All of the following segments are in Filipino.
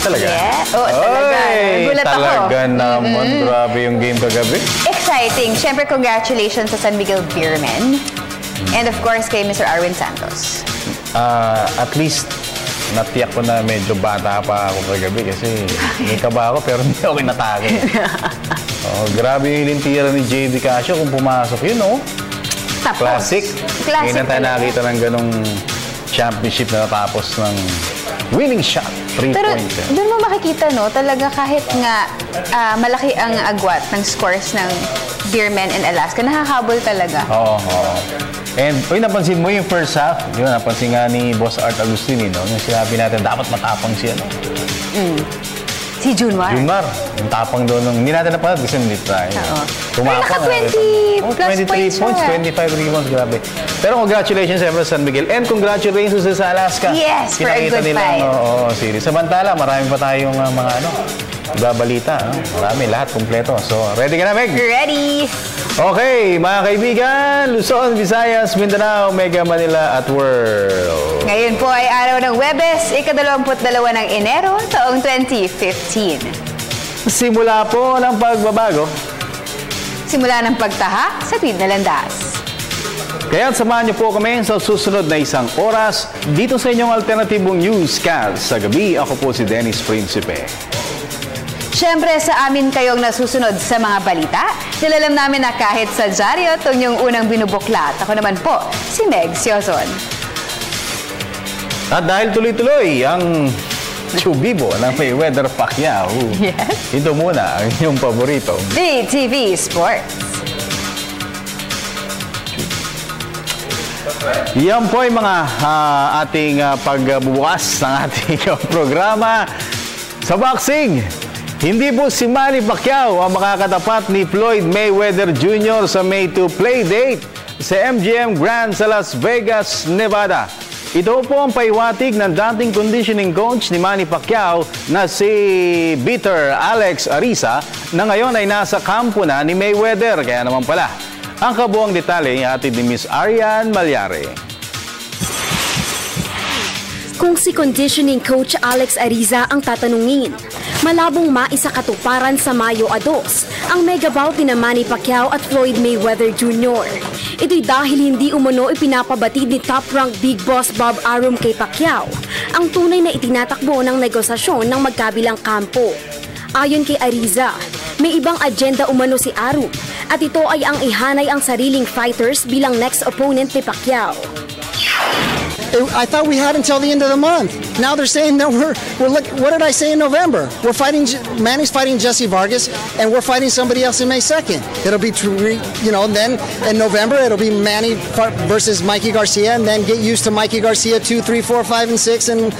Talaga? Yeah. Oo, talaga. Nagulat ako. Talaga naman. Grabe yung game kagabi. Exciting. Siyempre, congratulations sa San Miguel Beermen. And of course, kay Mr. Arwin Santos. At least, natiyak ko na medyo bata pa ako kagabi kasi may kaba ako pero hindi ako kinatake. Grabe yung hilintira ni JD Casio kung pumasok yun, no? Tapos. Classic. Classic. Ngayon na tayo nakita ng ganong championship na natapos ng winning shot. 3-point. Pero doon mo makikita, no, talaga kahit nga malaki ang agwat ng scores ng Beermen and Alaska, nakakabol talaga. Oo. And, napansin mo yung first half, yun, napansin nga ni Boss Art Agustini, no? Yung sinabi natin, dapat matapang siya, no? Si Junmar. Junmar, yung tapang doon. Hindi natin napanood kasi hindi tayo. Naka 20 plus 23 points, 25 rebounds, grabe. Pero congratulations siyempre sa San Miguel. And congratulations sa Alaska. Yes, for a good fight. Series. Samantala, marami pa tayong mga babalita. Marami, lahat kompleto. So, ready ka na, Meg? Ready! Okay, mga kaibigan, Luzon, Visayas, Mindanao, Mega Manila at World. Ngayon po ay araw ng Huwebes, ika-22 ng Enero, taong 2015. Simula po ng pagbabago. Simula ng pagtaha sa tuwid na landas. Kaya samahan niyo po kami sa susunod na isang oras dito sa inyong alternatibong newscast sa gabi. Ako po si Dennis Principe. Siyempre, sa amin kayong nasusunod sa mga balita. Nilalam namin na kahit sa dyaryo, itong yung unang binubuklat. Ako naman po, si Meg Siozon. At dahil tuloy-tuloy ang Chubibo ng Mayweather Pacquiao, yes, ito muna ang inyong paborito. BTV Sports. Yan po ay mga ating pagbubukas ng ating programa sa boxing. Hindi po si Manny Pacquiao ang makakatapat ni Floyd Mayweather Jr. sa May 2 play date sa MGM Grand sa Las Vegas, Nevada. Ito po ang paiwatig ng dating conditioning coach ni Manny Pacquiao na si Bitter Alex Ariza na ngayon ay nasa kampo na ni Mayweather. Kaya naman pala, ang kabuang detalye ay atid ni Miss Arian Malyare. Kung si conditioning coach Alex Ariza ang tatanungin, malabong maisakatuparan sa Mayo 2 ang mega bout ni Manny Pacquiao at Floyd Mayweather Jr. Ito'y dahil hindi umano ipinapabatid ni top-ranked Big Boss Bob Arum kay Pacquiao ang tunay na itinatakbo ng negosasyon ng magkabilang kampo. Ayon kay Ariza, may ibang agenda umano si Arum at ito ay ang ihanay ang sariling fighters bilang next opponent ni Pacquiao. I thought we had until the end of the month. Now they're saying that we're look. What did I say in November? We're fighting. Manny's fighting Jesse Vargas, and we're fighting somebody else in May 2nd. It'll be then in November it'll be Manny versus Mikey Garcia, and then get used to Mikey Garcia 2, 3, 4, 5, and 6, and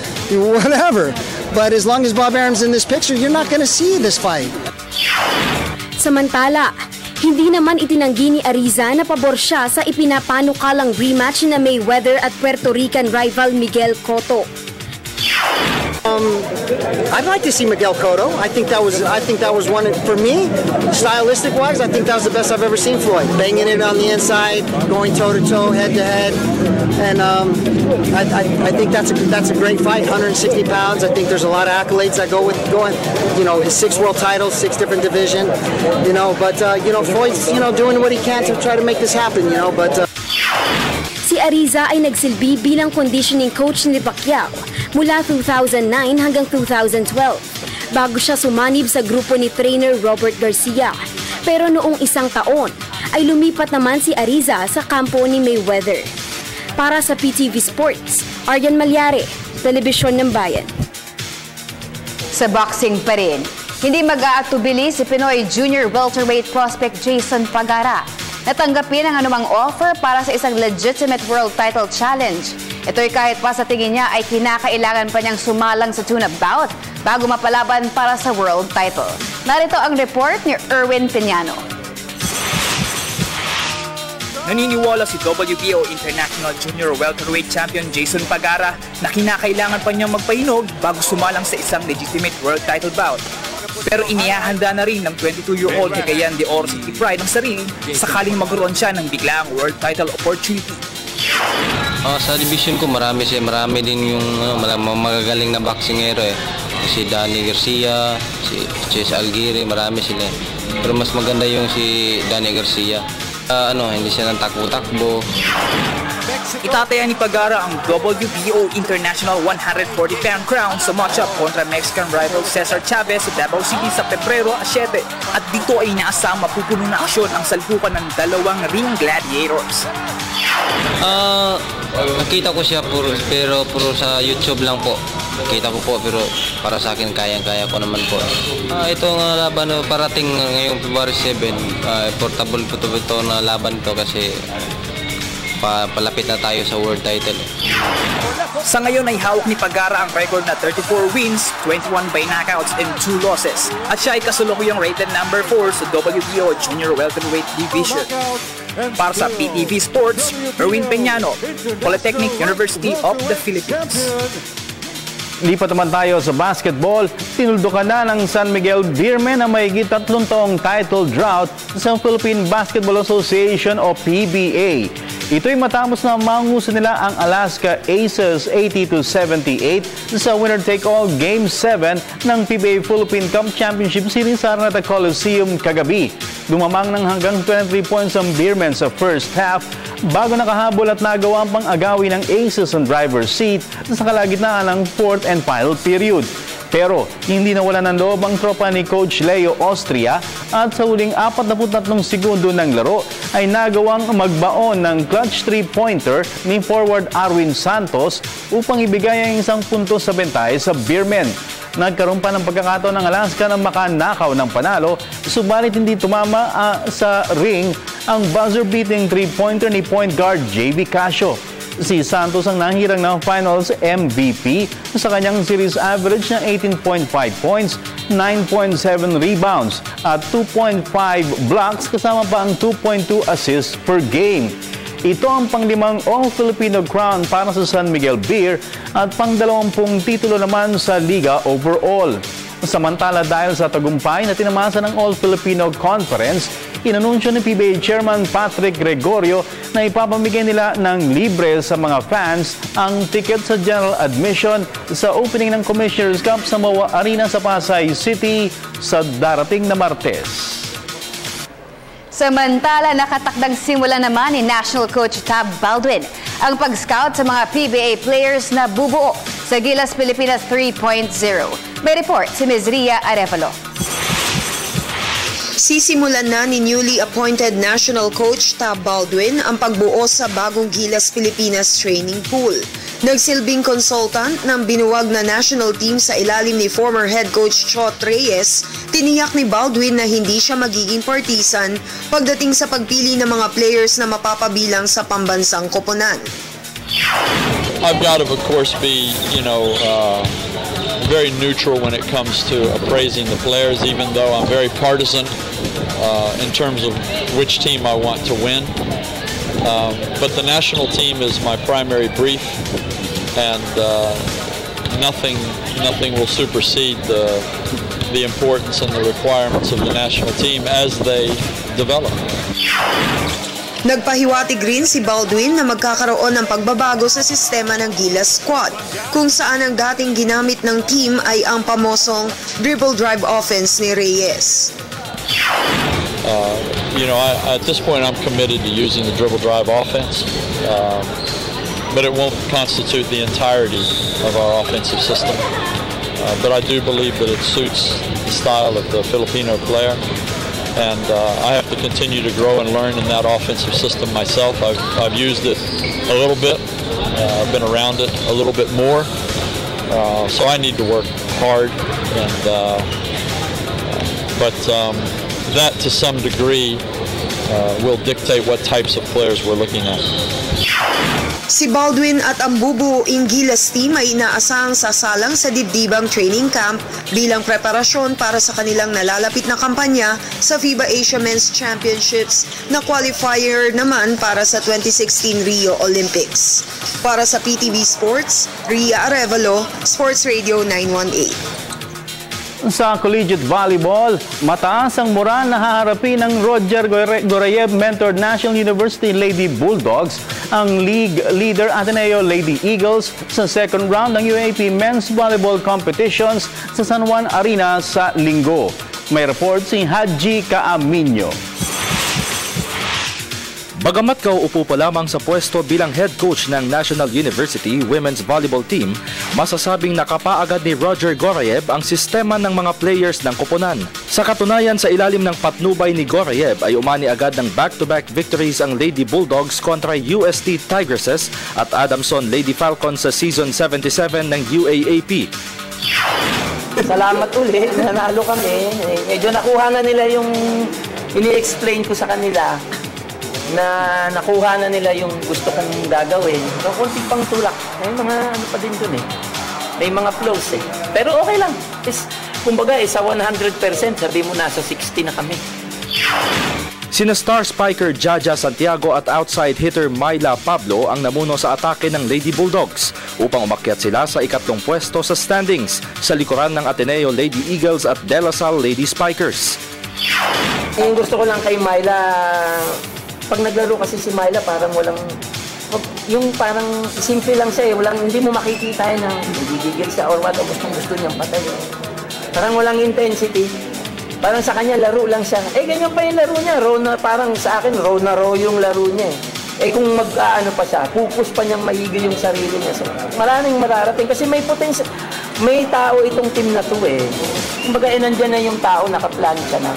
whatever. But as long as Bob Arum's in this picture, you're not going to see this fight. Samantala, hindi naman itinanggi ni Ariza na pabor siya sa ipinapanukalang rematch na Mayweather at Puerto Rican rival Miguel Cotto. I'd like to see Miguel Cotto. I think that was one for me, stylistic wise. I think that was the best I've ever seen Floyd, banging it on the inside, going toe to toe, head to head, and I think that's a great fight. 160 pounds. I think there's a lot of accolades that go with going. His 6 world titles, 6 different division. But Floyd's doing what he can to try to make this happen. Si Ariza ay nagsilbi bilang conditioning coach ni Pacquiao mula 2009 hanggang 2012 bago siya sumanib sa grupo ni trainer Robert Garcia. Pero noong isang taon ay lumipat naman si Ariza sa kampo ni Mayweather. Para sa PTV Sports, Arian Malyare, Telebisyon ng Bayan. Sa boxing pa rin, hindi mag-aatubili si Pinoy Junior welterweight prospect Jason Pagara. Natanggapin ang anumang offer para sa isang legitimate world title challenge. Ito'y kahit pa sa tingin niya ay kinakailangan pa niyang sumalang sa tune-up bout bago mapalaban para sa world title. Narito ang report ni Erwin Piñano. Naniniwala si WBO International Junior Welterweight Champion Jason Pagara na kinakailangan pa niyang magpahinog bago sumalang sa isang legitimate world title bout. Pero inihahanda na rin ng 22-year-old Cagayan de Oro City Pride ng sarili sakaling magkaroon siya ng biglaang world title opportunity. Sa division ko marami din yung magagaling na boxingero eh. Si Danny Garcia, si Chase Alguire, marami sila. Pero mas maganda yung si Danny Garcia. Hindi siya nang takbo-takbo. Itataya ni Pagara ang WBO International 140-pound crown sa matchup kontra Mexican rival Cesar Chavez sa Davao City sa Pebrero 7. At dito ay inaasang mapupuno na aksyon ang salpukan ng dalawang ring gladiators. Nakita ko siya pero puro sa YouTube lang po. Nakita ko po pero para sa akin kayang-kaya ko naman po. Itong laban parating ngayong February 7, portable po ito na laban to kasi palapit na tayo sa world title. Sa ngayon ay hawak ni Pagara ang record na 34 wins, 21 by knockouts and 2 losses. At siya ay kasalukuyang rated number 4 sa WBO Junior Welterweight Division. Para sa PTV Sports, Erwin Peñano, Polytechnic University of the Philippines. Lipat naman tayo sa basketball. Tinuldukan na ng San Miguel Beermen ang mahigit 3 taong title drought sa Philippine Basketball Association o PBA. Ito'y matapos na manguso nila ang Alaska Aces 80-78 sa winner-take-all Game 7 ng PBA Philippine Cup Championship Series sa Araneta Coliseum kagabi. Lumamang ng hanggang 23 points ang Beermen sa first half bago nakahabol at nagawa pang agawin ng Aces ang driver's seat sa kalagitnaan ng fourth and final period. Pero hindi nawala ng loob ang tropa ni Coach Leo Austria at sa huling 43 segundo ng laro ay nagawang magbaon ng clutch 3-pointer ni forward Arwin Santos upang ibigay ang isang puntos sa bentahe sa Beermen. Nagkaroon pa ng pagkakataon ng Alaska na makanakaw ng panalo, subalit hindi tumama sa ring ang buzzer-beating 3-pointer ni point guard JV Casio. Si Santos ang nahirang ng Finals MVP sa kanyang series average na 18.5 points, 9.7 rebounds at 2.5 blocks kasama pa ang 2.2 assists per game. Ito ang pang-5 All-Filipino crown para sa San Miguel Beer at pang-20 titulo naman sa liga overall. Samantala dahil sa tagumpay na tinamasa ng All-Filipino Conference, inanunsyo ni PBA Chairman Patrick Gregorio na ipapamigay nila ng libre sa mga fans ang ticket sa general admission sa opening ng Commissioner's Cup sa MOA Arena sa Pasay City sa darating na Martes. Samantala, nakatakdang simula naman ni National Coach Tab Baldwin ang pag-scout sa mga PBA players na bubuo sa Gilas Pilipinas 3.0. May report si Ms. Ria Arevalo. Sisimulan na ni newly appointed National Coach Tab Baldwin ang pagbuo sa bagong Gilas Pilipinas training pool. Nagsilbing consultant ng binuwag na national team sa ilalim ni former head coach Chot Reyes, tiniyak ni Baldwin na hindi siya magiging partisan pagdating sa pagpili ng mga players na mapapabilang sa pambansang koponan. I've got to, of course, be, very neutral when it comes to appraising the players, even though I'm very partisan in terms of which team I want to win. But the national team is my primary brief, and nothing will supersede the importance and the requirements of the national team as they develop. Nagpahiwatig rin si Baldwin na magkakaroon ng pagbabago sa sistema ng Gilas Squad, kung saan ang dating ginamit ng team ay ang pamosong dribble drive offense ni Reyes. At this point I'm committed to using the dribble drive offense, but it won't constitute the entirety of our offensive system. But I do believe that it suits the style of the Filipino player. And I have to continue to grow and learn in that offensive system myself. I've used it a little bit. I've been around it a little bit more. So I need to work hard. But that to some degree will dictate what types of players we're looking at. Si Baldwin at ang bubuuing Gilas team ay inaasahang sasalang sa dibdibang training camp bilang preparasyon para sa kanilang nalalapit na kampanya sa FIBA Asia Men's Championships na qualifier naman para sa 2016 Rio Olympics. Para sa PTV Sports, Ria Arevalo, Sports Radio 918. Sa collegiate volleyball, mataas ang moral na haharapin ng Roger Gorayev Mentored National University Lady Bulldogs ang league leader Ateneo Lady Eagles sa second round ng UAAP Men's Volleyball Competitions sa San Juan Arena sa Linggo. May report si Haji Caaminio. Bagamat kauupo pa lamang sa pwesto bilang head coach ng National University Women's Volleyball Team, masasabing nakapaagad ni Roger Gorayev ang sistema ng mga players ng koponan. Sa katunayan, sa ilalim ng patnubay ni Gorayev ay umani agad ng back-to-back victories ang Lady Bulldogs kontra UST Tigresses at Adamson Lady Falcons sa Season 77 ng UAAP. Salamat ulit, nanalo kami. Medyo nakuha na nila yung ini-explain ko sa kanila. Na nakuha na nila yung gusto kong gagawin. So, konti pang tulak. May mga ano pa din dun eh. May mga flows eh. Pero okay lang. Kumbaga, sa 100%, sabi mo nasa 60 na kami. Sina star spiker Jaja Santiago at outside hitter Myla Pablo ang namuno sa atake ng Lady Bulldogs upang umakyat sila sa ikatlong pwesto sa standings sa likuran ng Ateneo Lady Eagles at De La Salle Lady Spikers. Yung gusto ko lang kay Myla, pag naglaro kasi si Myla, parang walang, yung parang simple lang siya eh, hindi mo makikita na nagigigil siya or what, o gusto niyang patay. Parang walang intensity. Parang sa kanya, laro lang siya. Ganyan pa yung laro niya. Parang sa akin, row na row yung laro niya eh. Kung mag-ano pa siya, pupus pa niyang maigi yung sarili niya. So, maraming mararating kasi may potential. May tao itong team na to eh. Kumbaga, nandyan na yung tao, nakaplan siya na.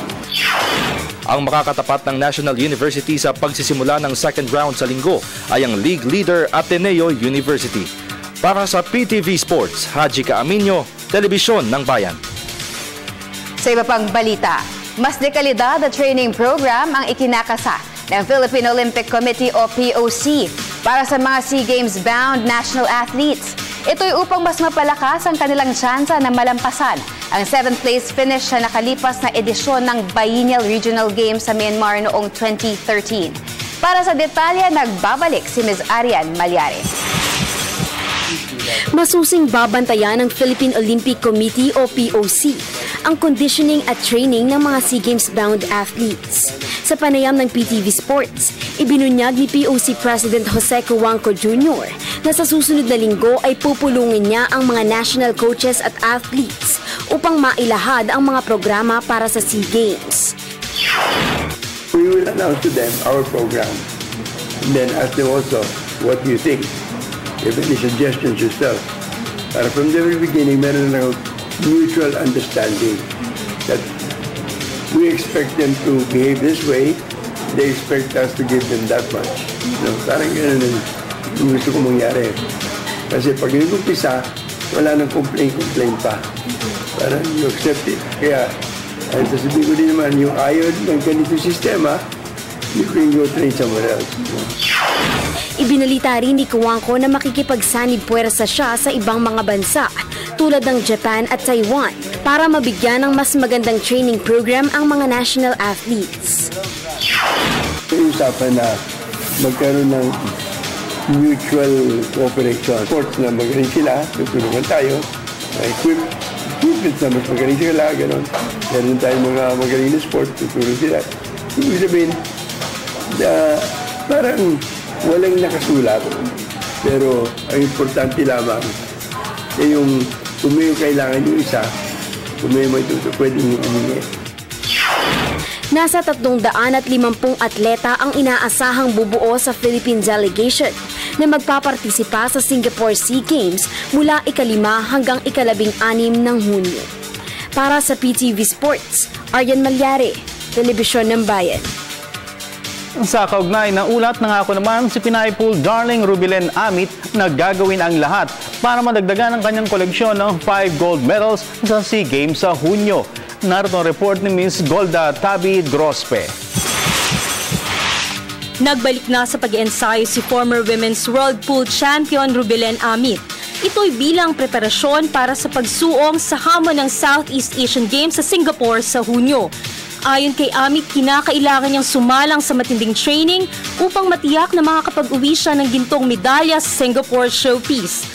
Ang makakatapat ng National University sa pagsisimula ng second round sa linggo ay ang league leader Ateneo University. Para sa PTV Sports, Haji Caaminio, Telebisyon ng Bayan. Sa iba pang balita, mas dekalidad na training program ang ikinakasa ng Philippine Olympic Committee o POC para sa mga SEA Games bound national athletes. Ito'y upang mas mapalakas ang kanilang tsansa na malampasan ang 7th place finish sa nakalipas na edisyon ng Biennial Regional Games sa Myanmar noong 2013. Para sa detalye, nagbabalik si Ms. Arian Malyari. Masusing babantayan ng Philippine Olympic Committee o POC ang conditioning at training ng mga SEA Games bound athletes. Sa panayam ng PTV Sports, ibinunyag ni POC President Jose Cuangco Jr. na sa susunod na linggo ay pupulungin niya ang mga national coaches at athletes upang mailahad ang mga programa para sa SEA Games. We will announce to them our program and then ask them also, what do you think? If any suggestions yourself. Para from the very beginning, meron na mutual understanding that we expect them to behave this way, they expect us to give them that much. Parang ganun yung gusto ko mangyari. Kasi pag nag-umpisa, wala nang complain pa. Parang you accept it. Kaya, sasabihin ko din naman, yung ayaw ng ganito sistema, you can go train somewhere else. Ibinalita rin ni Cuangco na makikipagsanib puwersa siya sa ibang mga bansa tulad ng Japan at Taiwan para mabigyan ng mas magandang training program ang mga national athletes. Usapan na magkaroon ng mutual cooperation. Sports na magaling sila, tutulungan tayo. Equipment na mas magaling sila, gano'n. Meron tayong mga magaling na sports, tutulungan sila. Ibig sabihin, parang walang nakasulat. Pero ang importante lamang ay yung kung may kailangan yung isa, kung may pwedeng humingi. Nasa 350 atleta ang inaasahang bubuo sa Philippine delegation na magpapartisipa sa Singapore SEA Games mula ika-5 hanggang ika-16 ng Hunyo. Para sa PTV Sports, Arian Malyari, Telebisyon ng Bayan. Sa kaugnay na ulat, nangako naman si Pinay Pool Darling Rubilen Amit na gagawin ang lahat para madagdagan ang kanyang koleksyon ng 5 gold medals sa SEA Games sa Hunyo. Narito ang report ni Ms. Golda Tabi Grospe. Nagbalik na sa pag-iensayo si former Women's World Pool Champion Rubilen Amit. Ito'y bilang preparasyon para sa pagsuong sa hamon ng Southeast Asian Games sa Singapore sa Hunyo. Ayon kay Amit, kinakailangan niyang sumalang sa matinding training upang matiyak na makakapag-uwi siya ng gintong medalya sa Singapore Showpiece.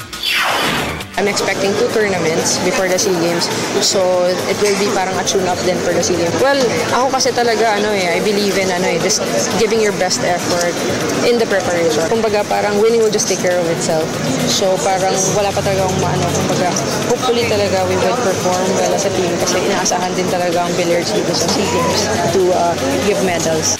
I'm expecting 2 tournaments before the SEA Games. So, it will be parang a tune-up din for the SEA Games. Well, ako kasi talaga, I believe in, just giving your best effort in the preparation. Kumbaga, parang winning will just take care of itself. So, parang wala pa talaga akong kumbaga, hopefully talaga we will perform well as a team kasi inaasahan din talaga ang Billiards dito sa SEA Games to give medals.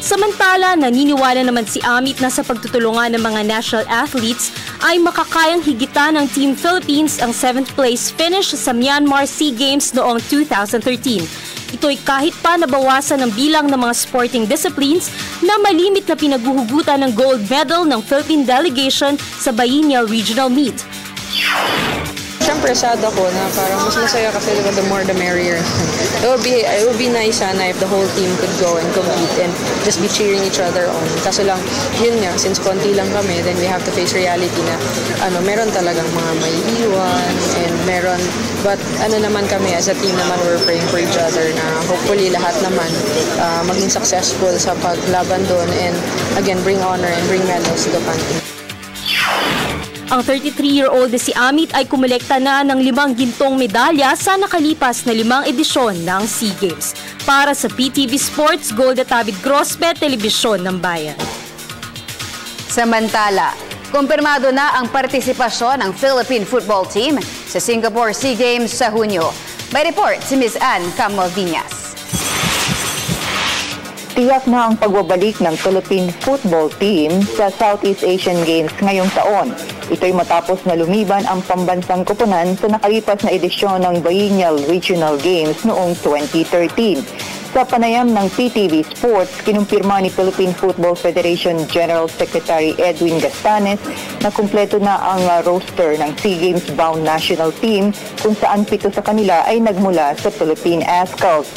Samantala, naniniwala naman si Amit na sa pagtutulungan ng mga national athletes ay makakayang higitan ng Team Philippines ang 7th place finish sa Myanmar SEA Games noong 2013. Ito'y kahit pa nabawasan ng bilang ng mga sporting disciplines na malimit na pinaguhugutan ng gold medal ng Philippine delegation sa Biennial Regional Meet. Siyempre, sad ako na parang mas masaya kasi the more the merrier. It would be nice sana if the whole team could go and compete and just be cheering each other on. Kaso lang, yun nga, since konti lang kami, then we have to face reality na meron talagang mga may iwan and meron, but naman kami as a team naman, we're praying for each other na hopefully lahat naman maging successful sa paglaban doon and again, bring honor and bring medals to the country. Ang 33-year-old na si Amit ay kumolekta na ng 5 gintong medalya sa nakalipas na 5 edisyon ng SEA Games. Para sa PTV Sports, Golda Tabid Grosbe, Telebisyon ng Bayan. Samantala, kumpirmado na ang partisipasyon ng Philippine football team sa Singapore SEA Games sa Hunyo. May report si Ms. Ann Camoviñas. Tiyak na ang pagbabalik ng Philippine football team sa Southeast Asian Games ngayong taon. Ito'y matapos na lumiban ang pambansang koponan sa nakalipas na edisyon ng Biennial Regional Games noong 2013. Sa panayam ng PTV Sports, kinumpirma ni Philippine Football Federation General Secretary Edwin Gastanes na kumpleto na ang roster ng SEA Games bound national team kung saan 7 sa kanila ay nagmula sa Philippine ASCALs.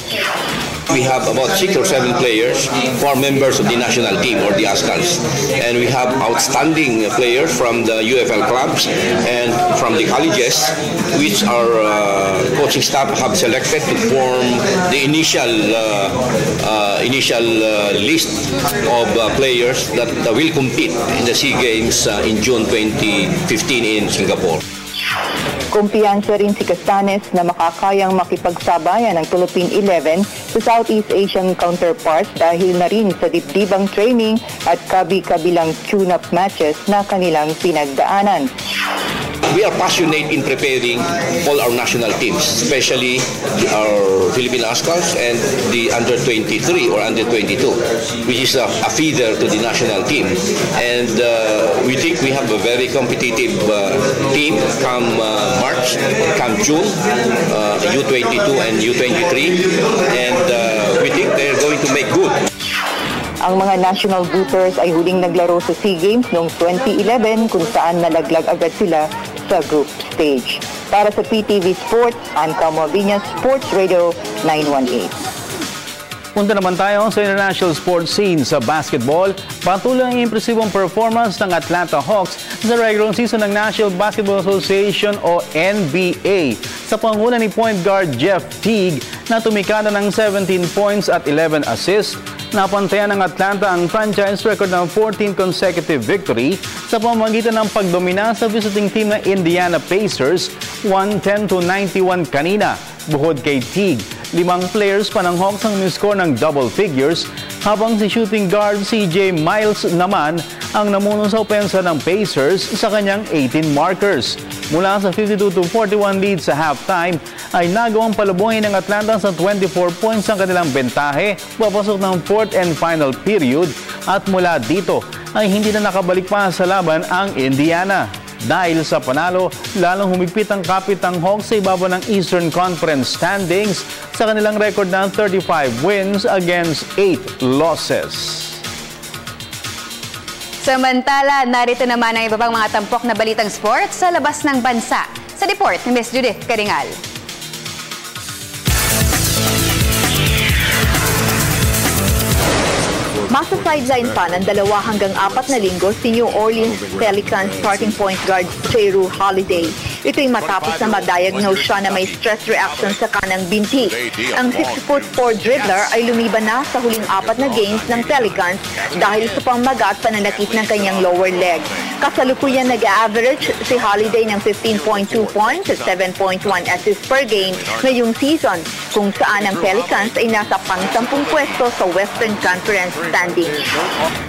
We have about 6 or 7 players who are members of the national team or the ASCALs. And we have outstanding players from the UFL clubs and from the colleges, which our coaching staff have selected to form the initial list of players that will compete in the SEA Games in June 2015 in Singapore. Kumpiyansa rin si Castanes na makakayang makipagsabayan ng Philippine 11 sa Southeast Asian counterparts dahil na rin sa dibdibang training at kabi-kabilang tune-up matches na kanilang pinagdaanan. We are passionate in preparing all our national teams, especially our Philippine ASCALs and the under-23 or under-22, which is a feeder to the national team. And we think we have a very competitive team come March, come June, U22 and U23, and we think they're going to make good. Ang mga national booters ay huling naglaro sa SEA Games noong 2011 kung saan nalaglag agad sila sa group stage. Para sa PTV Sports, Ann Camoviñas, Sports Radio 918. Punta naman tayo sa international sports scene sa basketball. Patuloy ang impresibong performance ng Atlanta Hawks sa regular season ng National Basketball Association o NBA. Sa pangunan ni point guard Jeff Teague na tumikada ng 17 points at 11 assists, napantayan ng Atlanta ang franchise record ng 14 consecutive victory sa pamamagitan ng pagdomina sa visiting team ng Indiana Pacers 110-91 kanina. Bukod kay Teague, 5 players pa ng Hawks ang miscore ng double figures habang si shooting guard CJ Miles naman ang namuno sa opensa ng Pacers sa kanyang 18 markers. Mula sa 52-41 lead sa halftime ay nagawang palubuhin ng Atlanta sa 24 points ang kanilang bentahe papasok ng 4th and final period at mula dito ay hindi na nakabalik pa sa laban ang Indiana. Dahil sa panalo, lalong humigpit ang kapitang Hawks sa ibabaw ng Eastern Conference standings sa kanilang record ng 35 wins against 8 losses. Samantala, narito naman ang iba pang mga tampok na balitang sports sa labas ng bansa. Sa report ni Ms. Judith Caringal. Masa-sideline pa ng 2 hanggang 4 na linggo si New Orleans Pelicans starting point guard Jrue Holiday. Ito'y matapos na ma-diagnose siya na may stress reaction sa kanang binti. Ang 6'4" dribbler ay lumiban na sa huling 4 na games ng Pelicans dahil sa pangmaga at pananakit ng kanyang lower leg. Kasalukuyan nag-average si Holiday ng 15.2 points at 7.1 assists per game ngayong season, kung saan ang Pelicans ay nasa pang-10 pwesto sa Western Conference standings.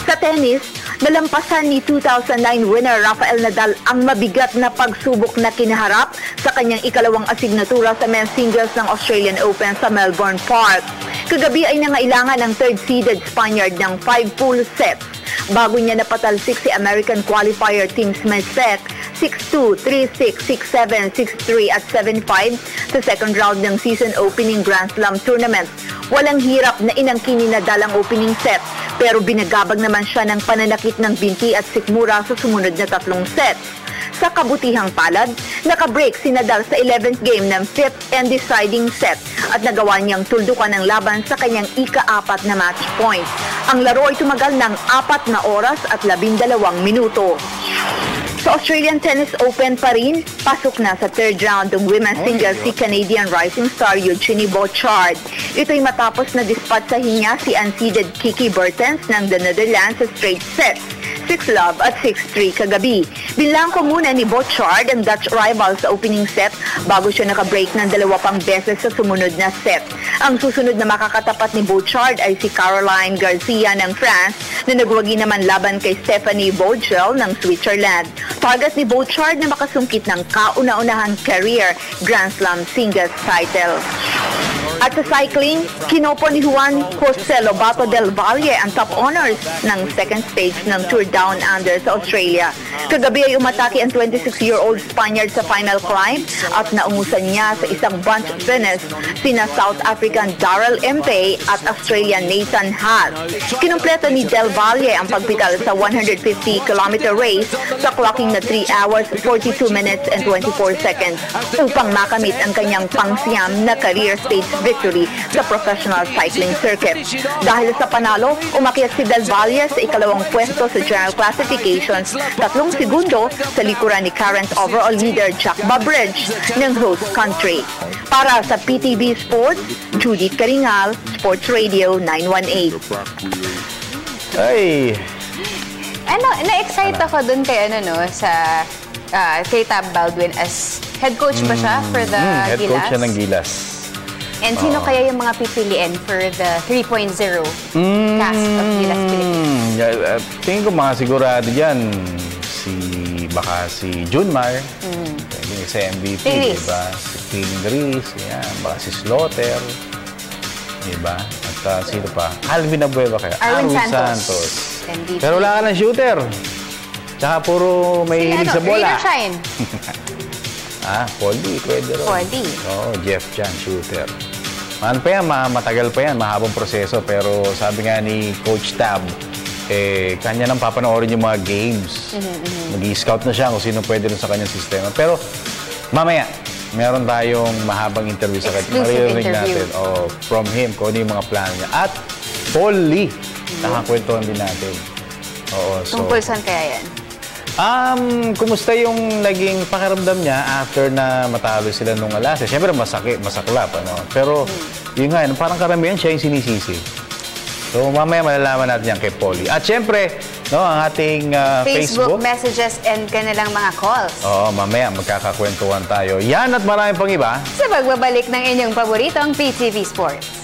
Sa tennis, nalampasan ni 2009 winner Rafael Nadal ang mabigat na pagsubok na kinaharap sa kanyang ikalawang asignatura sa men's singles ng Australian Open sa Melbourne Park. Kagabi ay nangailangan ng third-seeded Spaniard ng 5 full sets bago niya napatalsik si American qualifier Tim Smith-Sek 6-2, 3-6, 6-7, 6-3 at 7-5 sa second round ng season opening Grand Slam tournament. Walang hirap na inangkin ni Nadal ang opening set, pero binagabag naman siya ng pananakit ng binti at sikmura sa sumunod na 3 sets. Sa kabutihang palad, nakabreak si Nadal sa 11th game ng 5th and deciding set at nagawa niyang tuldukan ng laban sa kanyang ika-4 na match point. Ang laro ay tumagal ng 4 na oras at 12 minuto. Sa Australian Tennis Open pa rin, pasok na sa third round ng women's singles si Canadian rising star Eugenie Bouchard. Ito'y matapos na dispatsahin niya si unseeded Kiki Bertens ng the Netherlands sa straight sets, 6-love at 6-3 kagabi. Binlangko muna ni Bouchard ang Dutch rival sa opening set bago siya nakabreak ng 2 pang beses sa sumunod na set. Ang susunod na makakatapat ni Bouchard ay si Caroline Garcia ng France na nagwagi naman laban kay Stephanie Vogel ng Switzerland. Target ni Bouchard na makasungkit ng kauna-unahang career Grand Slam singles title. At sa cycling, kinopo ni Juan Jose Lobato del Valle ang top honors ng second stage ng Tour Down Under sa Australia. Kagabi ay umatake ang 26-year-old Spaniard sa final climb at naungusan niya sa isang bunch finish sina South African Darrell Impey at Australian Nathan Haas. Kinumpleto ni del Valle ang pagpital sa 150-kilometer race sa clocking na 3 hours, 42 minutes and 24 seconds upang makamit ang kanyang pang-siyam na career stage victory sa professional cycling circuit. Dahil sa panalo, umakyat si Del Valle sa ikalawang pwesto sa general classifications, 3 segundo sa likuran ni current overall leader Jack Babridge ng host country. Para sa PTV Sports, Judith Caringal, Sports Radio 918. Ay! Na-excite ako dun kay kay Tab Baldwin as head coach ba siya for the head Gilas? coach siya ng Gilas. And sino kaya yung mga pipiliin for the 3.0 cast of Gilas Philippines? Tingin ko mga sigurado dyan, baka si Junmar, pwede sa MVP, diba? Si Killing Reese, baka si Slaughter, diba? At sino pa? Alvin Abueva kaya? Arwin Santos. MVP. Pero wala ka ng shooter. Tsaka puro may hilig sa bola. Shine. Paul D, pwede rin. Paul D. Oo, Jeff Chan, shooter. Matagal pa yan, mahabang proseso. Pero sabi nga ni Coach Tab, kanya nang papanoorin yung mga games. Mag-i-scout na siya kung sino pwede rin sa kanyang sistema. Pero mamaya, meron tayong mahabang interview sa kanya. Maririnig natin from him kung ano yung mga plano niya. At Paul Lee, nakakwentuhan din natin. Tungkol saan kaya yan? Kumusta yung naging pakiramdam niya after na matalo sila nung Alases? Siyempre masaklap, Pero yun nga, parang karamihan siya yung sinisisi. So mamaya malalaman natin yan kay Polly. At siyempre, ang ating Facebook messages and kanilang mga calls. Mamaya magkakakwentuhan tayo. Yan at marami pang iba. Sa pagbabalik ng inyong paboritong PTV Sports.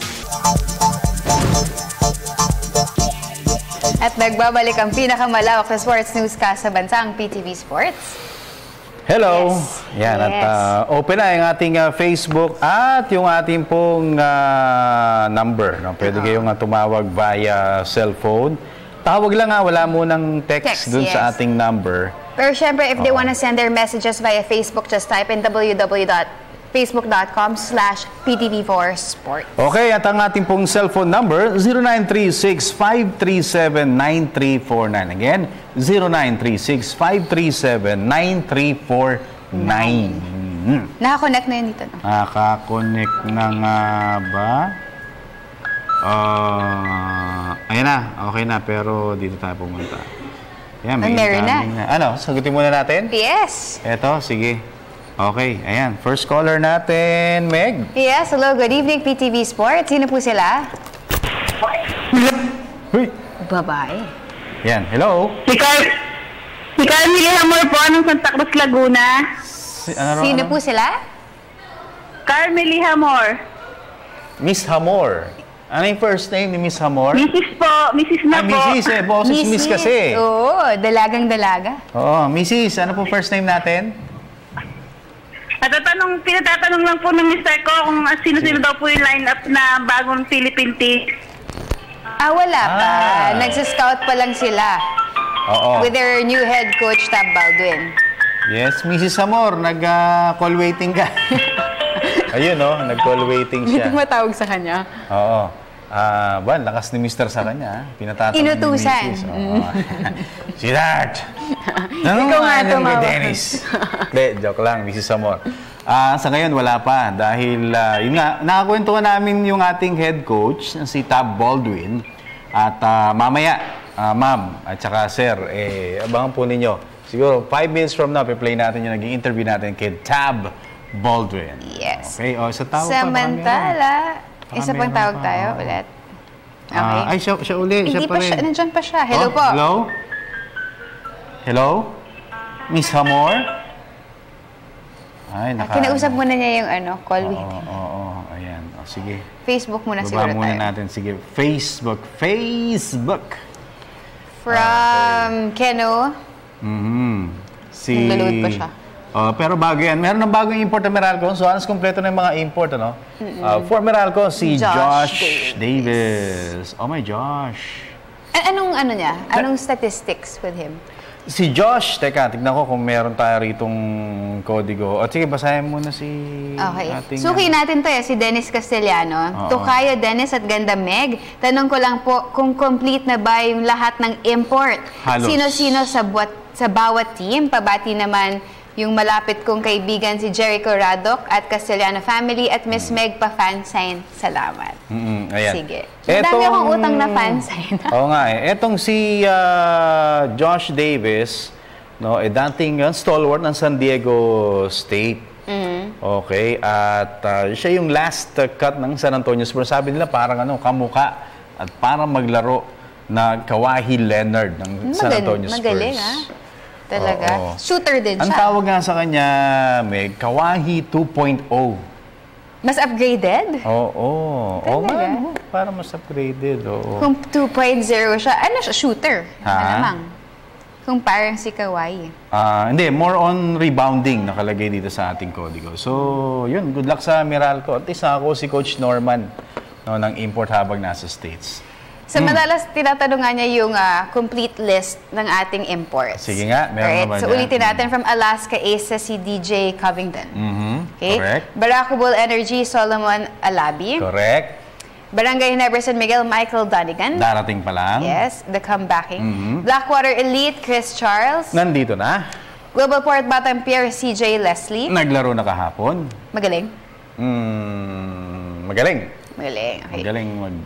At nagbabalik ang pinakamalawak na sports newscast sa bansa, ang PTV Sports. Hello! Yan, at open na yung ating Facebook at yung ating pong number. Pwede kayong tumawag via cellphone. Tawag lang wala munang text dun sa ating number. Pero syempre, if they wanna send their messages via Facebook, just type in www.facebook.com/PTV4Sport. Okay, at ang ating pong cellphone number, 0936-537-9349. Again, 0936-537-9349. Nakakonect na yun dito, no? Nakakonect na nga ba? Ayan na, okay na, pero dito tayo pumunta. Yan, meron na. Ano, sagutin muna natin? Yes. Eto, sige. Okay, ayan. First caller natin, Meg. Yes, hello. Good evening, PTV Sports. Sino po sila? Uy. Babae. Yan, hello. Si Carmely Hamor po, ng Santa Cruz, Laguna. Sino po sila? Carmely Hamor. Miss Hamor. Ano yung first name ni Miss Hamor? Mrs. po, Mrs. na po. Mrs. Boses Miss kasi. Oo, dalagang-dalaga. Oo, Mrs. Ano po first name natin? Tinatanong lang po ng Mr. ko kung sino-sino daw po yung lineup na bagong Philippine team. Wala pa. Nagsiscout pa lang sila. Oo. With their new head coach, Tab Baldwin. Yes, Mrs. Hamor, nag-call waiting ka. Ayun, nag-call waiting siya. Hindi matawag sa kanya. Oo. Lakas ni Mr. sa kanya. Pinatatanong Inutusan. ni Mrs. Si Dart! Tanong Ikaw nga nga kay tumawa. Dennis. Hindi, joke lang, Mrs. Amor. Sa ngayon, wala pa. Dahil, yun nga, nakakwentuhan namin yung ating head coach, si Tab Baldwin. At mamaya, ma'am, at saka sir, abangan po ninyo. Siguro, 5 minutes from now, play natin yung naging interview natin kay Tab Baldwin. Yes. Okay, sa tawag Samantala, isa pang tawag tayo ulit. Okay. Ay, siya uli. Hindi siya pa siya, nandyan pa siya. Hello po. Hello? Hello? Miss Hamor? Ay, Kinausap muna niya yung call waiting. Oo, ayan. Sige. Facebook muna Baba siguro muna tayo. natin. Sige, Facebook. From Keno. Naglo-load pa siya. Pero bago yan, meron ng bagong import na Meralco. So, halos kompleto na yung mga import, for Meralco, si Josh Davis. Oh my Josh. Anong niya? Anong statistics with him? Si Josh, teka, tignan ko kung meron tayo ritong kodigo. Sige, basahin muna si ating... Suki natin to si Dennis Castellano. Tukayo Dennis at Ganda Meg. Tanong ko lang po kung complete na ba yung lahat ng import? Halos. Sino-sino sa bawat team? Pabati naman yung malapit kong kaibigan si Jericho Radok at Castellano family at Miss Meg pa fan sign. Salamat. Ayan. Sige. Madami akong utang na fan sign. Oo nga Etong si Josh Davis, dating stalwart ng San Diego State. Okay. At siya yung last cut ng San Antonio Spurs. Sabi nila parang kamuka at parang maglaro na Kawhi Leonard ng San Antonio Spurs. Magaling Talaga. Shooter din siya. Ang tawag nga sa kanya, Meg, Kawhi 2.0. Mas upgraded? Oo. Para mas upgraded. Kung 2.0 siya, siya? Shooter. Ha? Kung parang si Kawhi. Hindi, more on rebounding nakalagay dito sa ating kodigo. So, yun. Good luck sa Meralco. At least ako si Coach Norman ng import habang nasa States. Madalas tinatanong niya yung complete list ng ating imports. Sige nga, meron naman So ulitin natin from Alaska Ace si DJ Covington. Okay? Correct. Baracubol Energy, Solomon Alabi. Correct. Barangay Ginebra San Miguel, Michael Donigan. Darating pa lang. Yes, the comebacking. Blackwater Elite, Chris Charles. Nandito na. Global Port Batang Pier, CJ Leslie. Naglaro na kahapon. Magaling? Magaling. Magaling, okay. Magaling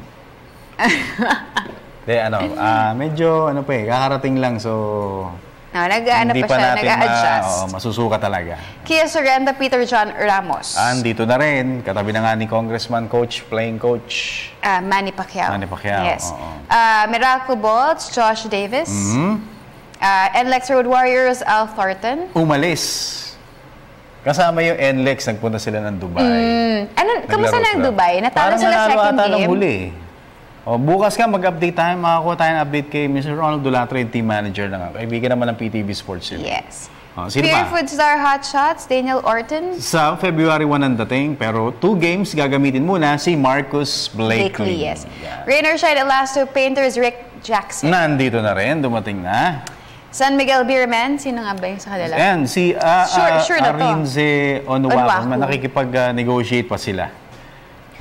medyo kakarating lang, so hindi pa siya, nag-a-adjust. Masusuka talaga. Kia Sorrento, Peter John Ramos. Andito na rin, katabi na nga ni Congressman Coach, playing coach. Manny Pacquiao. Yes. Meralco Bolts, Josh Davis. NLEX Road Warriors, Al Thornton. Umalis. Kasama yung NLEX, nagpunta sila ng Dubai. Kamusta na ang Dubai? Natalo sila second game? Huli. Bukas ka, mag-update tayo. Makakuha tayo ng update kay Mr. Ronald Dulatro, yung team manager na kaibigan naman ng PTV Sports yun. Yes. Sino Pure pa? Food Star Hot Shots, Daniel Orton. Sa February 1 ang dating, pero 2 games gagamitin muna si Marcus Blakely. Yes. Rain or Shine Elasto Painters, Rick Jackson. Nandito na rin, dumating na. San Miguel Beerman, sino nga ba yung sa kanila? And si sure na to. Arinze Onuaku, nakikipag-negotiate pa sila.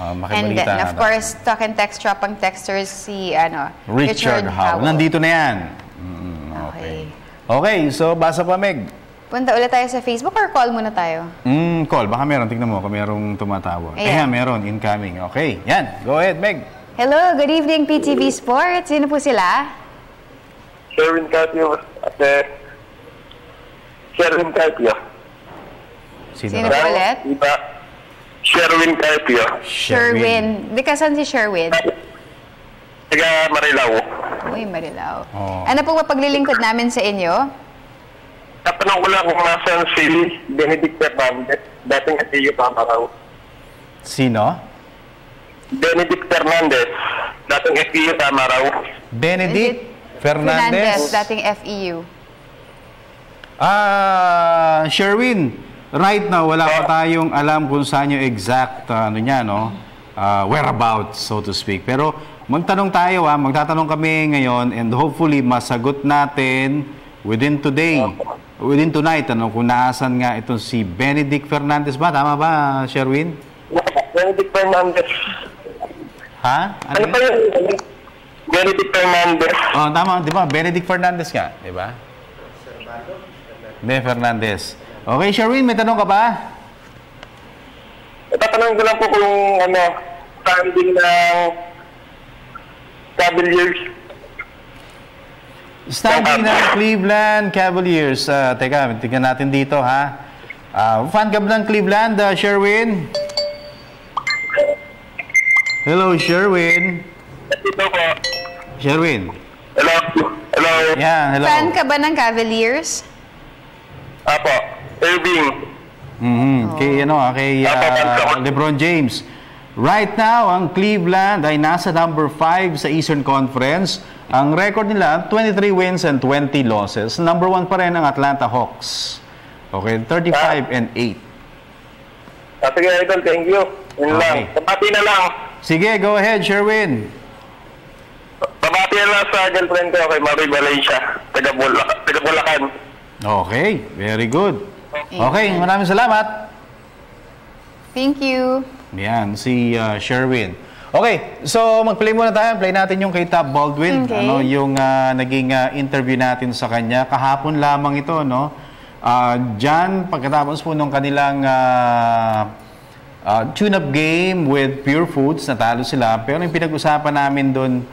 And then, of course, Talk and Text, Tropang Texters, si Richard Howell. Nandito na yan. Okay, so basa pa, Meg. Punta ulit tayo sa Facebook or call muna tayo? Call. Baka meron. Tignan mo kung merong tumatawag. Meron. Incoming. Okay. Yan. Go ahead, Meg. Hello. Good evening, PTV Sports. Sino po sila? Sherwin Carpio. Sherwin Carpio. Sino po ulit? Sherwin Carpio. Sherwin. Di ka saan si Sherwin? Taga Marilao. Uy, Marilao. Ano po ba paglilingkod namin sa inyo? Tatanong ko lang kung nasaan si Benedict Fernandez, dating FEU tama raw. Sino? Benedict Fernandez, dating FEU tama raw. Benedict Fernandez. dating FEU. Sherwin, right now wala pa tayong alam kung saan yung exact whereabouts, so to speak. Pero magtanong tayo, magtatanong kami ngayon and hopefully masagot natin within tonight, kung naasan nga itong si Benedict Fernandez ba? Tama ba, Sherwin? Benedict Fernandez. Ha? Ano pa yun? Benedict Fernandez. Oh, tama, di ba? Benedict Fernandez ka, di ba? Fernandez. Okay, Sherwin, may tanong ka ba? Tatanong ko lang po kung standing ng Cavaliers. Standing ng Cleveland Cavaliers. Teka, tingnan natin dito, ha? Fan ka ba ng Cleveland, Sherwin? Hello, Sherwin. Ito po. Sherwin. Hello. Hello. Yeah, hello. Fan ka ba ng Cavaliers? Apo. Irving. Kay LeBron James. Right now, ang Cleveland ay nasa number 5 sa Eastern Conference. Ang record nila, 23 wins and 20 losses. Number 1 pa rin ang Atlanta Hawks. Okay, 35-8. Sige, Idol, thank you. Yun lang. Pabati na lang. Sige, go ahead, Sherwin. Pabati na lang sa girlfriend ko kay Marie Valencia, taga Bulacan. Okay, very good. Okay, maraming salamat. Thank you. Yan, si Sherwin. Okay, so mag-play muna tayo. Play natin yung kay Tab Baldwin. Okay. Yung naging interview natin sa kanya. Kahapon lamang ito, no? Diyan, pagkatapos po nung kanilang tune-up game with Pure Foods, natalo sila. Pero yung pinag-usapan namin doon,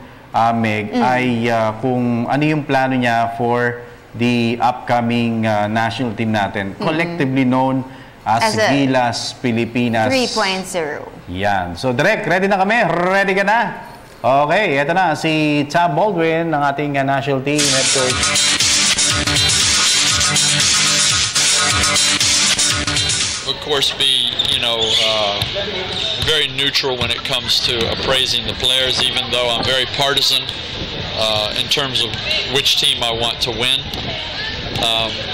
Meg, ay kung ano yung plano niya for the upcoming national team natin. Collectively known as Gilas Pilipinas 3.0. Yan. So, Direk, ready na kami? Ready ka na? Okay, eto na si Tab Baldwin ng ating national team head coach. Of course, be very neutral when it comes to appraising the players, even though I'm very partisan in terms of which team I want to win.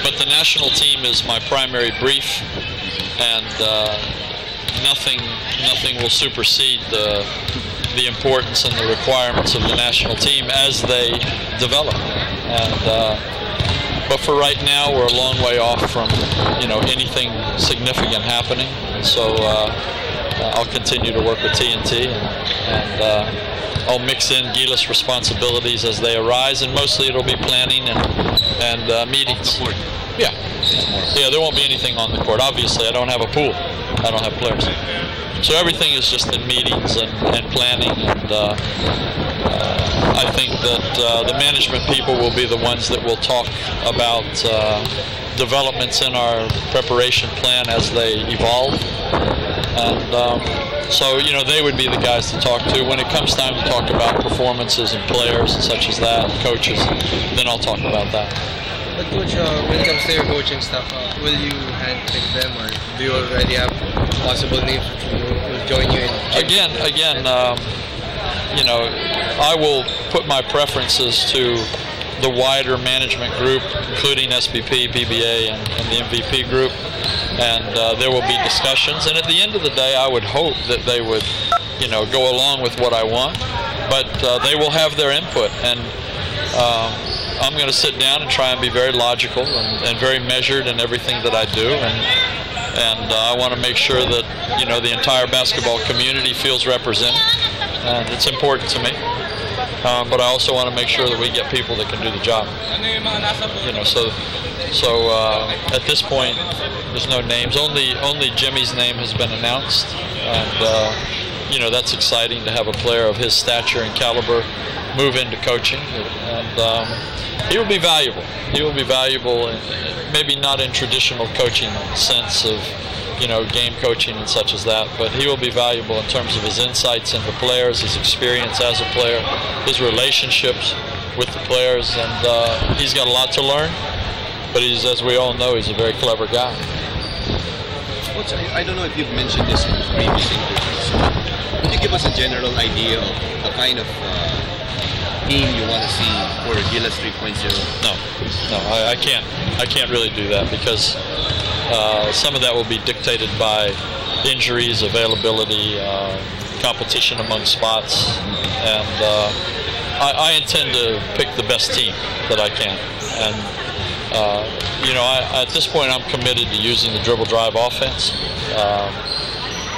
But the national team is my primary brief, and nothing will supersede the importance and the requirements of the national team as they develop. And but for right now, we're a long way off from anything significant happening. So I'll continue to work with TNT, and I'll mix in Gilas responsibilities as they arise, and mostly it'll be planning and meetings. Yeah, there won't be anything on the court. Obviously, I don't have a pool. I don't have players. So everything is just in meetings and planning, and I think that the management people will be the ones that will talk about developments in our preparation plan as they evolve. And so, they would be the guys to talk to. When it comes time to talk about performances and players and such as that, coaches, then I'll talk about that. But Coach, when it comes to your coaching staff, will you handpick them, or do you already have possible names which will join you in? Again, I will put my preferences to the wider management group, including SVP, PBA, and the MVP group, and there will be discussions. And at the end of the day, I would hope that they would, go along with what I want, but they will have their input, and I'm going to sit down and try and be very logical and very measured in everything that I do, and I want to make sure that the entire basketball community feels represented, and it's important to me. But I also want to make sure that we get people that can do the job. So at this point, there's no names. Only Jimmy's name has been announced, and that's exciting to have a player of his stature and caliber move into coaching, and he will be valuable. He will be valuable, maybe not in traditional coaching sense of game coaching and such as that, but he will be valuable in terms of his insights into players, his experience as a player, his relationships with the players, and he's got a lot to learn, But he's, as we all know, he's a very clever guy. I don't know if you've mentioned this in previous interviews. Could you give us a general idea of the kind of team you want to see for Gilas 3.0? No, I can't. I can't really do that because some of that will be dictated by injuries, availability, competition among spots, and I intend to pick the best team that I can. And you know, at this point, I'm committed to using the dribble drive offense,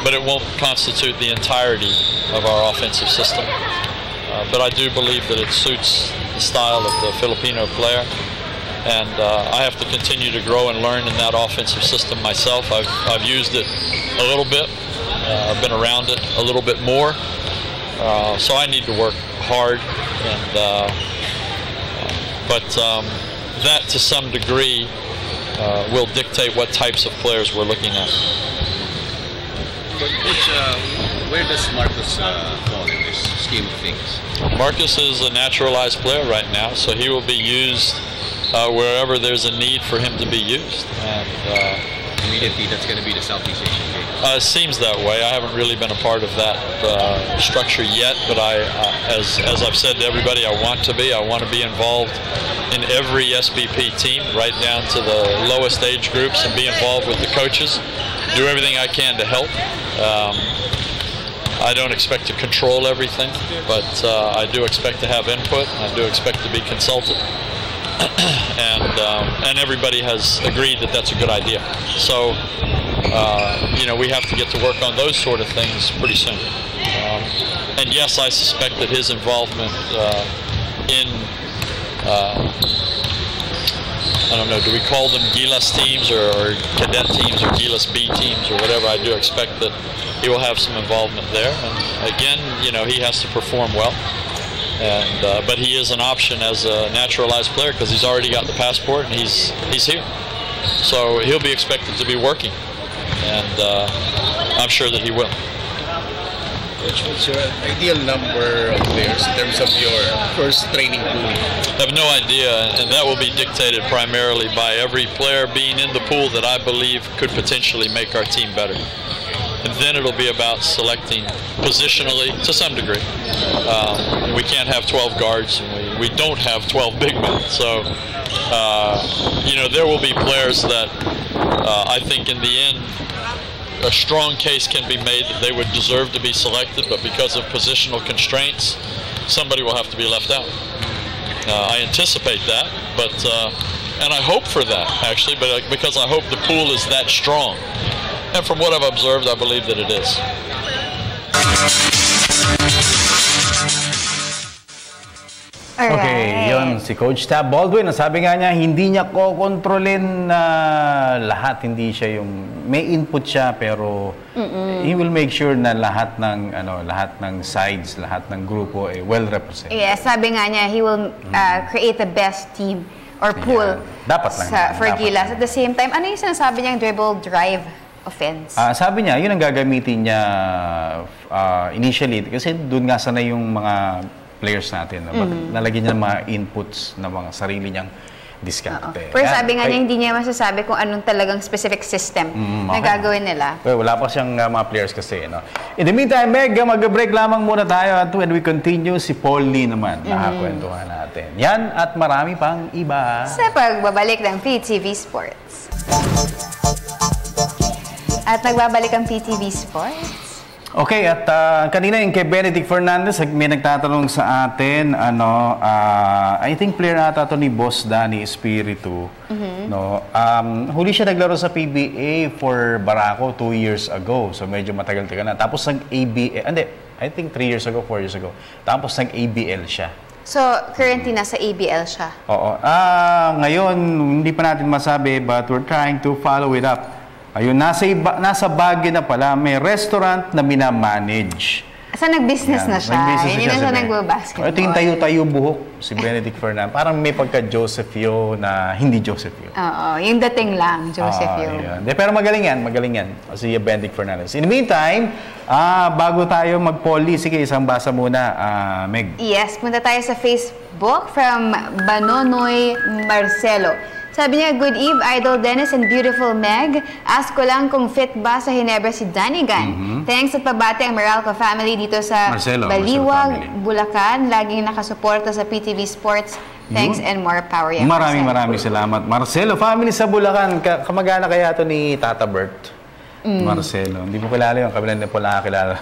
but it won't constitute the entirety of our offensive system. But I do believe that it suits the style of the Filipino player, and I have to continue to grow and learn in that offensive system myself. I've used it a little bit. I've been around it a little bit more, so I need to work hard. And that, to some degree, will dictate what types of players we're looking at. But Coach, where does Marcus fall in this scheme of things? Marcus is a naturalized player right now, so he will be used wherever there's a need for him to be used. And immediately, that's going to be the Southeast Asian game. It seems that way. I haven't really been a part of that structure yet, but as I've said to everybody, I want to be. I want to be involved in every SBP team, right down to the lowest age groups, and be involved with the coaches. Do everything I can to help. I don't expect to control everything, but I do expect to have input. I do expect to be consulted. And everybody has agreed that that's a good idea. So, you know, we have to get to work on those sort of things pretty soon. And yes, I suspect that his involvement in, I don't know, do we call them Gilas teams or cadet teams or Gilas B teams or whatever? I do expect that he will have some involvement there. And again, you know, he has to perform well. And but he is an option as a naturalized player because he's already got the passport and he's here. So he'll be expected to be working, and I'm sure that he will. Coach, what's your ideal number of players in terms of your first training pool? I have no idea, and that will be dictated primarily by every player being in the pool that I believe could potentially make our team better. And then it'll be about selecting positionally to some degree. We can't have 12 guards, and we don't have 12 big men. So, you know, there will be players that I think in the end a strong case can be made that they would deserve to be selected, but because of positional constraints, somebody will have to be left out. I anticipate that, but and I hope for that, actually, but because I hope the pool is that strong. And from what I've observed, I believe that it is. Okay, yun si Coach Tab Baldwin. Sabi nga niya, hindi niya kokontrolin lahat. Hindi siya yung, may input siya, pero he will make sure na lahat ng sides, lahat ng grupo well represented. Yeah, sabi nga niya, he will create the best team or pool for Gilas. At the same time, ano yung sinasabi niyang dribble drive offense? Sabi niya, yun ang gagamitin niya initially kasi doon nga sana yung mga players natin. Nalagyan niya ng mga inputs na mga sarili niyang diskarte. Pero sabi nga niya, hindi niya masasabi kung anong talagang specific system na gagawin nila. Well, wala pa siyang mga players kasi. No? In the meantime, Meg, mag-break lamang muna tayo at when we continue, si Paul Lee naman. Nakakwentuhan natin. Yan at marami pang iba. Sa pagbabalik ng PTV Sports. At nagbabalik ang PTV Sports. Okay, at kanina yung kay Benedict Fernandez, may nagtatanong sa atin, I think player ata ito ni Boss Danny Espiritu. No? Huli siya naglaro sa PBA for Barako 2 years ago. So medyo matagal-tagal na. Tapos nag-ABL, I think 3 years ago, 4 years ago. Tapos nag-ABL siya. So, currently nasa ABL siya? Oo. Ngayon, hindi pa natin masabi, but we're trying to follow it up. Ayun, nasa Baguio na pala, may restaurant na minamanage. So, nag-business na siya. Yun yung nasa nagbabasketball. Ito yung tayo-tayo buhok, si Benedict Fernandez. Parang may pagka-Joseph Yo na hindi Joseph Yo. Oo, yung dating lang, Joseph Yo. Pero magaling yan. Si Benedict Fernandez. In the meantime, bago tayo mag-poly, sige, isang basa muna, Meg. Yes, punta tayo sa Facebook from Banonoy Marcelo. Sabi niya, good eve, Idol Dennis and beautiful Meg. Ask ko lang kung fit ba sa Ginebra si Danigan. Thanks at pabati ang Meralco family dito sa Baliwag, Bulacan. Laging nakasuporta sa PTV Sports. Thanks and more power. Maraming salamat. Marcelo family sa Bulacan. Kamag-anak kaya ito ni Tata Bert. Marcelo. Hindi mo kilala yun. Kabilang din po nakakilala.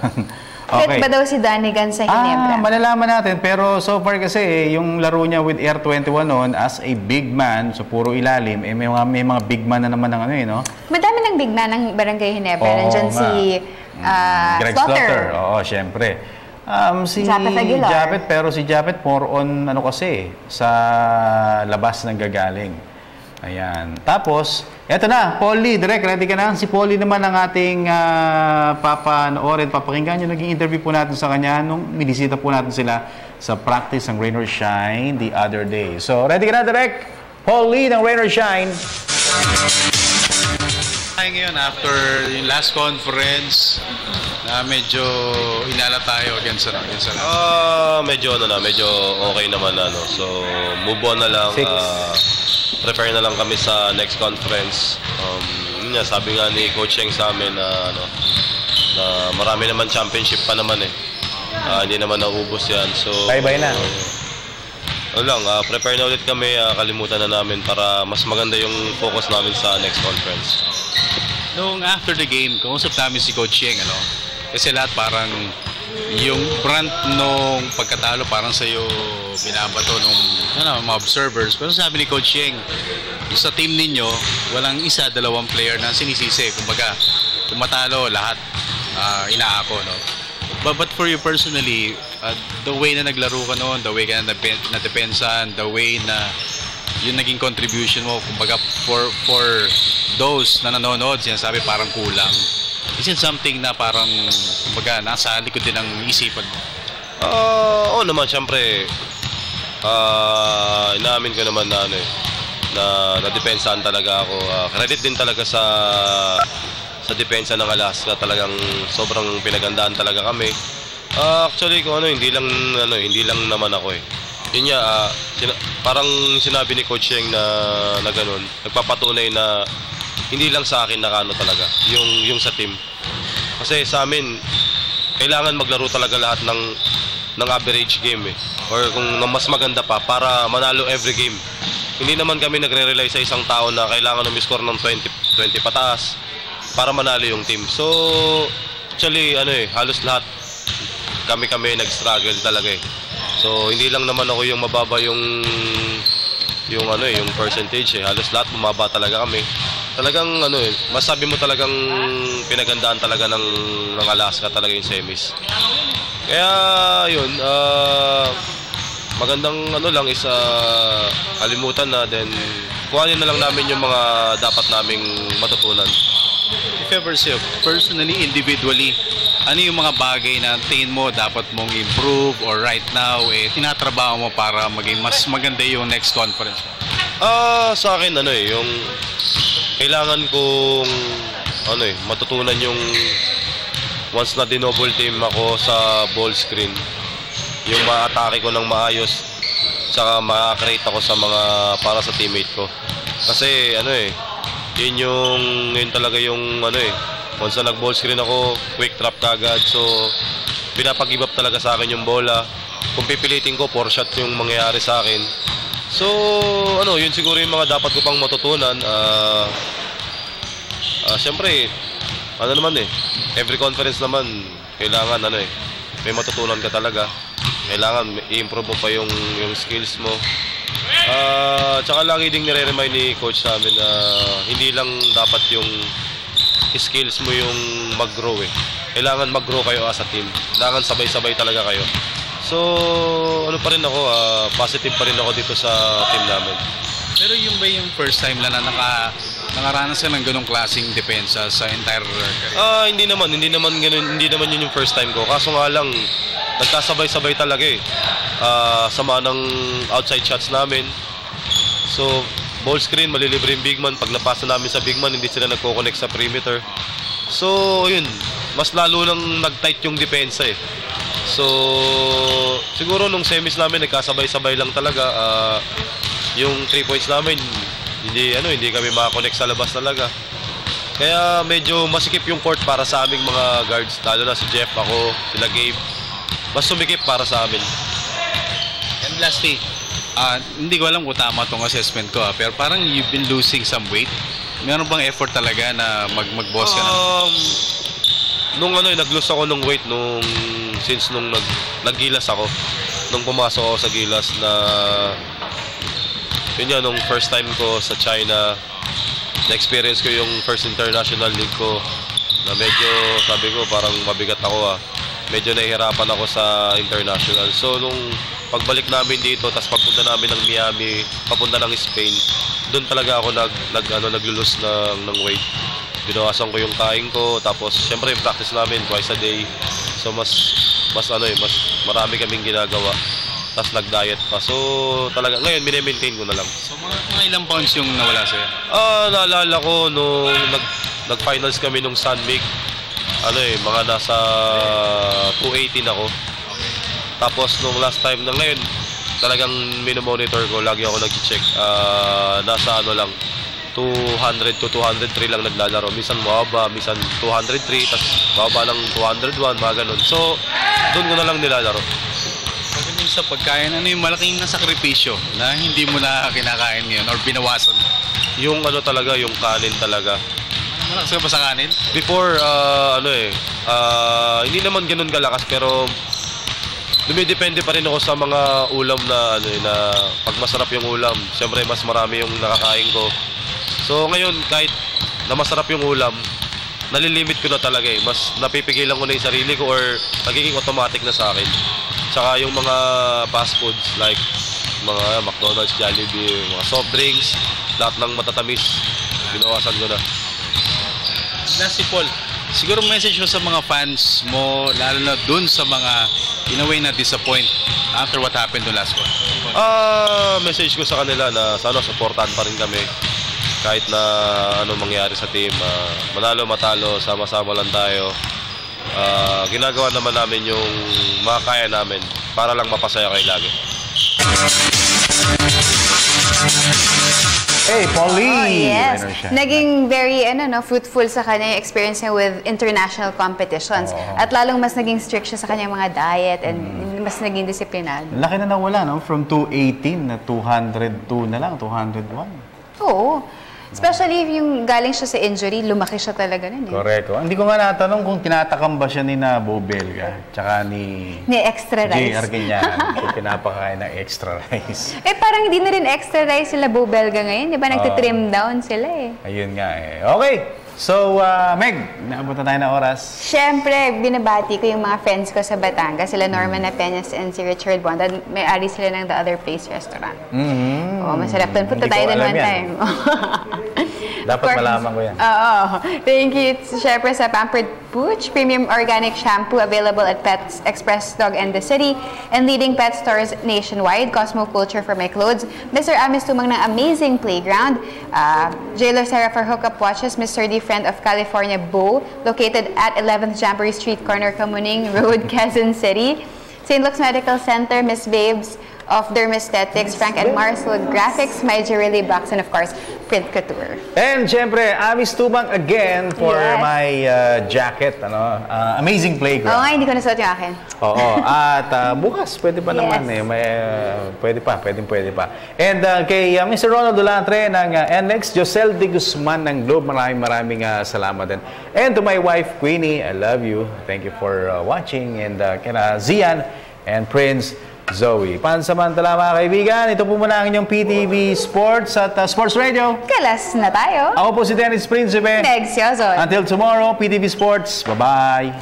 Fit ba daw si Danigan sa Ginebra? Malalaman natin. Pero so far kasi, yung laro niya with Air 21 noon as a big man, so puro ilalim, may mga big man na naman ng ano no? Madami ng big man ng Barangay Ginebra. Nandyan si Greg Slaughter. Oo, syempre. Si Japet, pero si Japet more on ano kasi, sa labas ng gagaling. Ayan. Tapos, eto na, Polly, direct, ready ka na? Si Polly naman ang ating papanoorin, papakinggan yung naging interview po natin sa kanya nung minisita po natin sila sa practice ng Rain or Shine the other day. So, ready ka na, direct? Polly ng Rain or Shine. Ngayon, after yung last conference, na medyo inala tayo against medyo okay naman so move on na lang. Prepare na lang kami sa next conference. Sabi nga ni Coach Cheng sa amin na marami naman championship pa naman hindi naman naubos yan. So bye-bye na. Prepare na ulit kami, kalimutan na namin para mas maganda yung focus namin sa next conference. Nung after the game, kausap namin si Coach Cheng, kasi lahat parang yung brand nung pagkatalo parang sa'yo binabato nung mga observers. Pero sabi ni Coach Cheng, sa team ninyo, walang isa, dalawang player na sinisisi. Kumbaga, kung matalo, lahat inaako, no? But for you personally, the way na naglaro ka noon, the way ka na depensan, the way na yung naging contribution mo, kumbaga for those na nanonood, sinasabi parang kulang. Is it something na parang, kumbaga, nasa likod din ng isipan mo? Oo naman, syempre, inaamin ko naman na nadepensahan talaga ako. Credit din talaga sa depensa ng Alaska, talagang sobrang pinagandaan talaga kami. Actually, kung hindi lang naman ako Yun nga, parang sinabi ni Coach Cheng na ganun, nagpapatunay na hindi lang sa akin talaga, yung sa team. Kasi sa amin, kailangan maglaro talaga lahat ng average game or kung mas maganda pa para manalo every game. Hindi naman kami nagre-rely sa isang tao na kailangan umiscore ng 20 pataas para manalo yung team. So, actually, halos lahat kami nag-struggle talaga So, hindi lang naman ako yung mababa yung percentage Halos lahat bumaba talaga kami. Talagang masabi mo talagang pinagandaan talaga ng Alaska talaga yung semis. Kaya yun, magandang lang is kalimutan na, then kuhanin na lang namin yung mga dapat naming matutunan. If ever sa'yo, personally, individually, ano yung mga bagay na tingin mo dapat mong improve or right now tinatrabaho mo para maging mas maganda yung next conference? Sa akin yung kailangan kong matutunan yung once na dinoble team ako sa ball screen, yung ma-atake ko ng maayos, tsaka ma-create ako sa para sa teammate ko. Kasi yun talaga yung once na nag-ball screen ako, quick trap kagad. So pinapag-give up talaga sa akin yung bola. Kung pipilitin ko, 4 shot yung mangyayari sa akin. So yun siguro yung mga dapat ko pang matutunan. Siyempre, every conference naman, kailangan may matutunan ka talaga. Kailangan i-improve mo pa yung skills mo. Tsaka lagi ding nire-remind ni coach sa amin na hindi lang dapat yung skills mo yung mag-grow Kailangan mag-grow kayo as a team. Kailangan sabay-sabay talaga kayo. So, pa rin ako, positive pa rin ako dito sa team namin. Pero yung ba yung first time na nakaranas ka ng ganong klaseng depensa sa entire career? Hindi naman ganun, hindi naman yun yung first time ko. Kaso nga lang, nagkasabay-sabay talaga sama ng outside shots namin. So, ball screen, malilibre yung big man. Pag napasa namin sa big man, hindi sila nagko-connect sa perimeter. So, yun, mas lalo nang nag-tight yung depensa So, siguro nung semis namin, nagkasabay-sabay lang talaga. Yung 3 points namin, hindi kami makakonect sa labas talaga. Kaya medyo masikip yung court para sa aming mga guards, lalo na si Jeff, ako, sila Gabe. Mas sumikip para sa amin. And lastly, hindi ko alam kung tama tong assessment ko, pero parang you've been losing some weight. Meron bang effort talaga na mag-boss ka na? Nag-lose ako ng weight since naggilas ako. Nung pumasok ako sa gilas nung first time ko sa China, na-experience ko yung first international league ko na medyo, sabi ko, parang mabigat ako medyo nahihirapan ako sa international. So nung pagbalik namin dito, tapos pagpunta namin ng Miami, papunta ng Spain, doon talaga ako nag-lulus ng weight. Binawasan ko yung kain ko, tapos syempre yung practice namin twice a day. So mas marami kaming ginagawa. Tapos nag-diet pa. So talaga ngayon mini-maintain ko na lang. So mga ilang pounds yung nawala sa'yo? Naalala ko nung nag-finals kami nung San Mig. Mga nasa 218 ako. Tapos nung last time na ngayon, talagang minomonitor ko, lagi ako nag-check. Nasa 200 to 203 lang naglalaro. Minsan mababa, minsan 203, tapos mababa ng 201, mga ganun. So, doon ko na lang nilalaro. Pagdating sa pagkain, ano yung malaking nasakripisyo na hindi mo na kinakain ngayon or binawasan? Yung talaga, yung kanin talaga. Malakas ka pa sa kanin? Before, hindi naman ganun kalakas, pero dumidepende pa rin ako sa mga ulam na pag masarap yung ulam, siyempre mas marami yung nakakain ko. So ngayon, kahit na masarap yung ulam, nalilimit ko na talaga Mas napipigilan ko na yung sarili ko or nagiging automatic na sa akin. Tsaka yung mga fast foods like mga McDonald's, Jollibee, mga soft drinks, lahat ng matatamis, binawasan ko na. Lastly, Paul, siguro message mo sa mga fans mo, lalo na dun sa mga in a way na disappoint after what happened to last one? Message ko sa kanila na sana supportahan pa rin kami. Kahit na ano mangyari sa team, manalo matalo, sama-sama lang tayo. Ginagawa naman namin yung makakaya namin para lang mapasaya kayo lagi. Hey, Pauline! Yes. Naging very fruitful sa kanya yung experience niya with international competitions. At lalong mas naging strict siya sa kanyang mga diet and mas naging disiplinado. Laki na nawala, no? From 218 na 202 na lang, 201. Oo. Especially if yung galing siya sa injury, lumaki siya talaga nun. Correct. Hindi ko nga natanong kung tinatakam ba siya ni Bo Belga, tsaka ni extra rice. Jay Argenian, kung pinapakain ng extra rice. Parang hindi na rin extra rice sila Bo Belga ngayon. Di ba nagtitrim down sila Ayun nga Okay. So, Meg, naabot na tayo na oras. Siyempre, binabati ko yung mga friends ko sa Batangas. Sila Norman Apeñas and si Richard Bonda. May-ari sila ng The Other Place Restaurant. Masarap doon. Punta tayo doon one time. Dapat malaman ko yan. Thank you. Siyempre sa Pampered Pooch, premium organic shampoo available at Pets Express Dog and the City and leading pet stores nationwide. Cosmo Culture for my clothes. Mr. Amis Tumang ng Amazing Playground. J. Lucera for Hookup Watches. Mr. D. Friend of California Bow, located at 11th Jamboree Street, corner Kamuning Road, Quezon City. St. Luke's Medical Center, Miss Babes of Dermesthetics, Frank and Marcel Graphics, My Jewelry Box, and of course, Print Couture. And syempre, Amis Tumang again for my jacket. Amazing Playground. Hindi ko nasuot yung akin. At bukas, pwede pa naman pwede pa. And kay Mr. Ronald Dulantre ng NX, Josel de Guzman ng Globe, maraming salamat din. And to my wife, Queenie, I love you. Thank you for watching. And kina Zian and Prince Zoe. Pansamantala mga kaibigan, ito po muna ang inyong PTV Sports at Sports Radio. Kalas na tayo. Ako po si Dennis Principe. Meg Siozon. Until tomorrow, PTV Sports. Bye-bye.